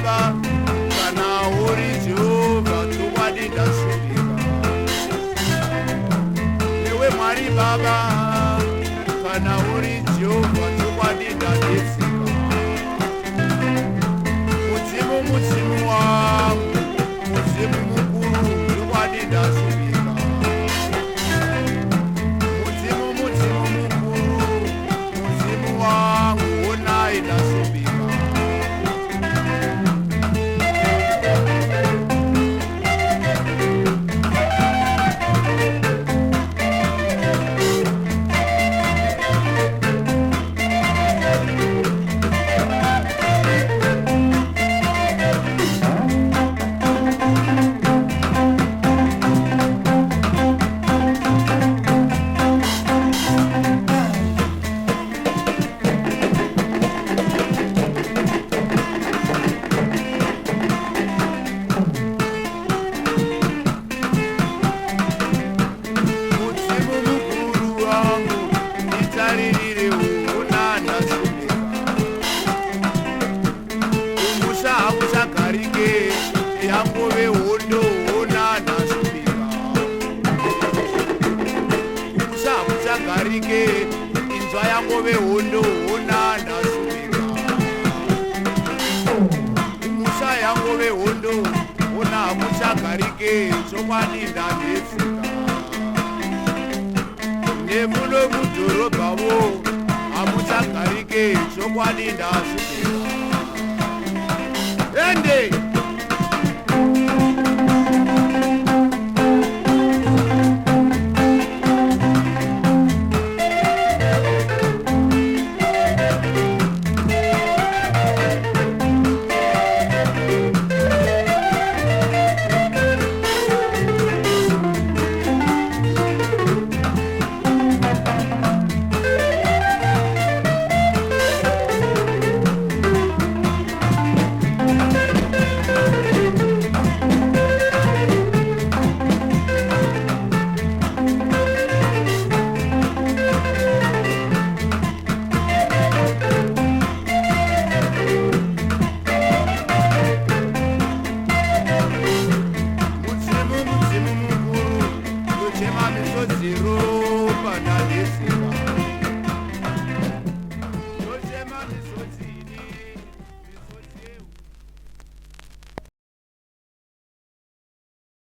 Baba, kana uri Jehova chokwadi ndasvika. Iwe Mwari Baba, kana uri Jehova chokwadi ndadetsera. Mudzimu wangu, mudzimu mukuru chokwadi ndasvika. Mudzimu mukuru, mudzimu wangu onai ndasvika. Inzwa yangove hondo ona ndasvika. Musa yangove hondo ona hamuchagarike chokwadi ndadetsera. Nemuno mudhorobhavo hamuchagarike chokwadi ndasvika. Ende zero, but not this.